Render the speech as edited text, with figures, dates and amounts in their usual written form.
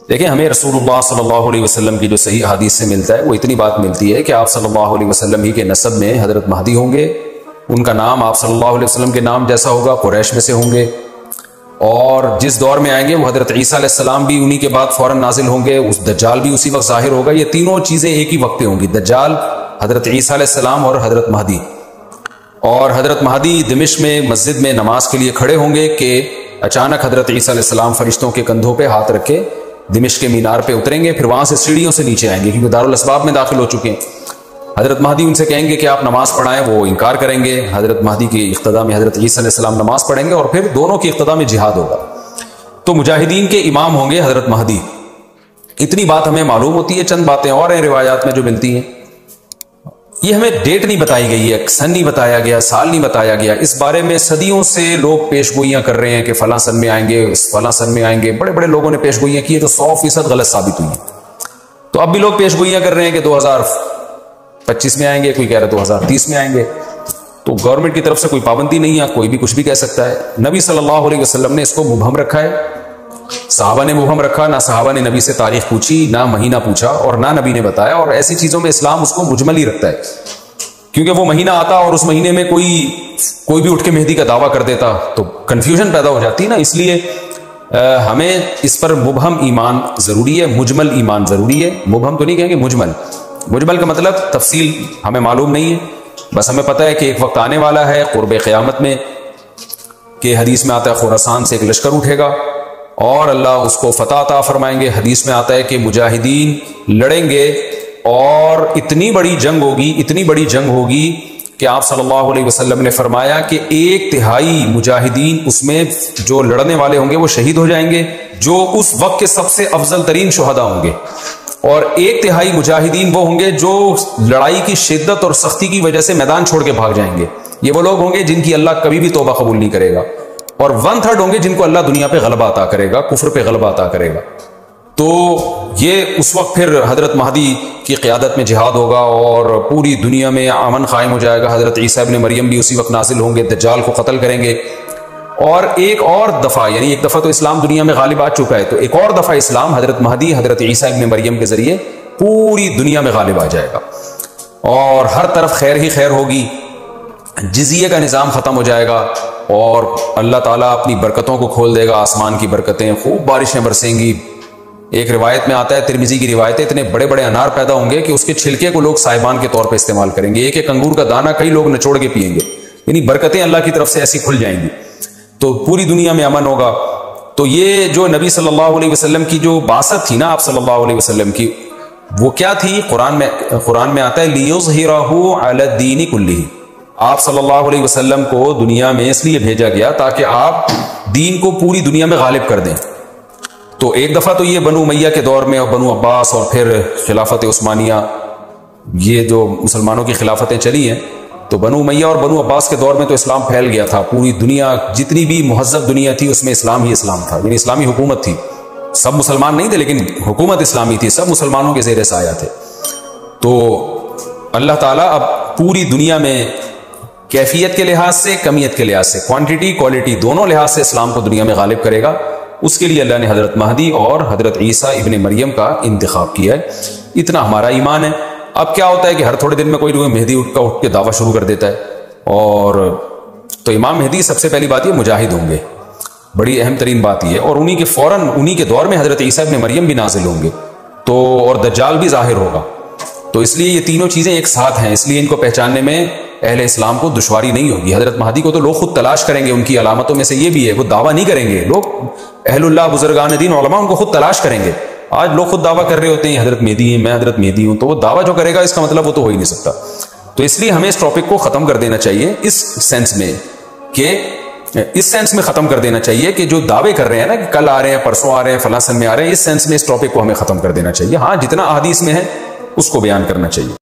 دیکھیں ہمیں رسول اللہ صلی اللہ علیہ وسلم کی جو صحیح حدیث سے ملتا ہے وہ اتنی بات ملتی ہے کہ آپ صلی اللہ علیہ وسلم ہی کے نسب میں حضرت مہدی ہوں گے، ان کا نام آپ صلی اللہ علیہ وسلم کے نام جیسا ہوگا، قریش میں سے ہوں گے، اور جس دور میں آئیں گے وہ حضرت عیسیٰ علیہ السلام بھی انہی کے بعد فوراً نازل ہوں گے، اس دجال بھی اسی وقت ظاہر ہوگا۔ یہ تینوں چیزیں ایک ہی وقت پہ ہوں گی، دجال، حضرت عیسیٰ علیہ السلام اور حضرت مہدی۔ اور حضرت مہدی دمشق میں مسجد میں نماز کے لیے کھڑے ہوں گے کہ اچانک حضرت عیسیٰ علیہ السلام فرشتوں کے کندھوں پہ ہاتھ رکھ کے دمشق کے مینار پہ اتریں گے، پھر وہاں سے سیڑھیوں سے نیچے آئیں گے کیونکہ دارالاسباب میں داخل ہو چکے ہیں۔ حضرت مہدی ان سے کہیں گے کہ آپ نماز پڑھائیں، وہ انکار کریں گے۔ حضرت مہدی کی اقتداء میں حضرت عیسیٰ علیہ السلام نماز پڑھیں گے اور پھر دونوں کی اقتداء میں جہاد ہوگا۔ تو مجاہدین کے امام ہوں گے حضرت مہدی۔ اتنی بات ہمیں معلوم ہوتی ہے، چند باتیں اور ہیں روایات میں جو ملتی ہیں۔ یہ ہمیں ڈیٹ نہیں بتائی گئی ہے، سن نہیں بتایا گیا، سال نہیں بتایا گیا، اس بارے میں صدیوں سے لوگ پیش گوئیاں کر رہے ہیں کہ فلاں سن میں آئیں گے، فلاں سن میں آئیں گے، بڑے بڑے لوگوں نے پیش گوئیاں کی ہے تو 100% غلط ثابت ہوئی ہیں۔ تو اب بھی لوگ پیش گوئیاں کر رہے ہیں کہ 2025 میں آئیں گے، کوئی کہہ رہا ہے 2030 میں آئیں گے۔ تو گورنمنٹ کی طرف سے کوئی پابندی نہیں ہے، کوئی بھی کچھ بھی کہہ سکتا ہے۔ نبی صلی اللہ علیہ وسلم نے اس کو مبہم رکھا ہے، صحابہ نے مبہم رکھا، نہ صحابہ نے نبی سے تاریخ پوچھی، نہ مہینہ پوچھا، اور نہ نبی نے بتایا۔ اور ایسی چیزوں میں اسلام اس کو مجمل ہی رکھتا ہے، کیونکہ وہ مہینہ آتا اور اس مہینے میں کوئی بھی اٹھ کے مہدی کا دعویٰ کر دیتا تو کنفیوژن پیدا ہو جاتی نا۔ اس لیے ہمیں اس پر مبہم ایمان ضروری ہے، مجمل ایمان ضروری ہے۔ مبہم تو نہیں کہیں گے، مجمل کا مطلب تفصیل ہمیں معلوم نہیں ہے، بس ہمیں پتہ ہے کہ ایک وقت آنے والا ہے قرب قیامت میں کہ حدیث میں آتا ہے خراسان سے ایک لشکر اٹھے گا اور اللہ اس کو فتح عطا فرمائیں گے۔ حدیث میں آتا ہے کہ مجاہدین لڑیں گے اور اتنی بڑی جنگ ہوگی کہ آپ صلی اللہ علیہ وسلم نے فرمایا کہ 1/3 مجاہدین اس میں جو لڑنے والے ہوں گے وہ شہید ہو جائیں گے، جو اس وقت کے سب سے افضل ترین شہداء ہوں گے، اور 1/3 مجاہدین وہ ہوں گے جو لڑائی کی شدت اور سختی کی وجہ سے میدان چھوڑ کے بھاگ جائیں گے۔ یہ وہ لوگ ہوں گے جن کی اللہ کبھی بھی توبہ قبول نہیں کرے گا، اور 1/3 ہوں گے جن کو اللہ دنیا پہ غلبہ عطا کرے گا، کفر پہ غلبہ عطا کرے گا۔ تو یہ اس وقت پھر حضرت مہدی کی قیادت میں جہاد ہوگا اور پوری دنیا میں امن قائم ہو جائے گا۔ حضرت عیسیٰ ابن مریم بھی اسی وقت نازل ہوں گے، دجال کو قتل کریں گے، اور ایک اور دفعہ، یعنی ایک دفعہ تو اسلام دنیا میں غالب آ چکا ہے، تو ایک اور دفعہ اسلام حضرت مہدی حضرت عیسیٰ ابن مریم کے ذریعے پوری دنیا میں غالب آ جائے گا، اور ہر طرف خیر ہی خیر ہوگی، جزیے کا نظام ختم ہو جائے گا، اور اللہ تعالیٰ اپنی برکتوں کو کھول دے گا، آسمان کی برکتیں، خوب بارشیں برسیں گی۔ ایک روایت میں آتا ہے، ترمذی کی روایت ہے، اتنے بڑے بڑے انار پیدا ہوں گے کہ اس کے چھلکے کو لوگ سائبان کے طور پہ استعمال کریں گے، ایک ایک انگور کا دانہ کئی لوگ نچوڑ کے پئیں گے، یعنی برکتیں اللہ کی طرف سے ایسی کھل جائیں گی، تو پوری دنیا میں امن ہوگا۔ تو یہ جو نبی صلی اللہ علیہ وسلم کی جو بعثت تھی نا آپ صلی اللہ علیہ وسلم کی، وہ کیا تھی؟ قرآن میں آتا ہے لِيُظْهِرَهُ عَلَى الدِّينِ كُلِّهِ، آپ صلی اللہ علیہ وسلم کو دنیا میں اس لیے بھیجا گیا تاکہ آپ دین کو پوری دنیا میں غالب کر دیں۔ تو ایک دفعہ تو یہ بنو امیہ کے دور میں، اور بنو عباس، اور پھر خلافت عثمانیہ، یہ جو مسلمانوں کی خلافتیں چلی ہیں، تو بنو امیہ اور بنو عباس کے دور میں تو اسلام پھیل گیا تھا، پوری دنیا جتنی بھی مہذب دنیا تھی اس میں اسلام ہی اسلام تھا، یعنی اسلامی حکومت تھی، سب مسلمان نہیں تھے لیکن حکومت اسلامی تھی، سب مسلمانوں کے زیر سایہ تھے۔ تو اللہ تعالیٰ اب پوری دنیا میں کیفیت کے لحاظ سے، کمیت کے لحاظ سے، کوانٹٹی کوالٹی دونوں لحاظ سے اسلام کو دنیا میں غالب کرے گا۔ اس کے لیے اللہ نے حضرت مہدی اور حضرت عیسیٰ ابن مریم کا انتخاب کیا ہے، اتنا ہمارا ایمان ہے۔ اب کیا ہوتا ہے کہ ہر تھوڑے دن میں کوئی مہدی اٹھ کے دعویٰ شروع کر دیتا ہے، اور تو امام مہدی سب سے پہلی بات یہ مجاہد ہوں گے، بڑی اہم ترین بات یہ، اور انہی کے فوراً انہی کے دور میں حضرت عیسیٰ ابن مریم بھی نازل ہوں گے، تو اور دجال بھی ظاہر ہوگا۔ تو اس لیے یہ تینوں چیزیں ایک ساتھ ہیں، اس لیے ان کو پہچاننے میں اہل اسلام کو دشواری نہیں ہوگی۔ حضرت مہدی کو تو لوگ خود تلاش کریں گے، ان کی علامتوں میں سے یہ بھی ہے، وہ دعویٰ نہیں کریں گے، لوگ اہل اللہ بزرگان دین علماء ان کو خود تلاش کریں گے۔ آج لوگ خود دعویٰ کر رہے ہوتے ہیں حضرت مہدی ہیں، میں حضرت مہدی ہوں، تو وہ دعویٰ جو کرے گا اس کا مطلب وہ تو ہو ہی نہیں سکتا۔ تو اس لیے ہمیں اس ٹاپک کو ختم کر دینا چاہیے، اس سینس میں ختم کر دینا چاہیے کہ جو دعوے کر رہے ہیں نا کہ کل آ رہے ہیں، پرسوں آ رہے ہیں، فلاں سن میں آ رہے ہیں، اس سینس میں اس ٹاپک کو ہمیں ختم کر دینا چاہیے۔ ہاں جتنا احادیث میں ہے اس کو بیان کرنا چاہیے۔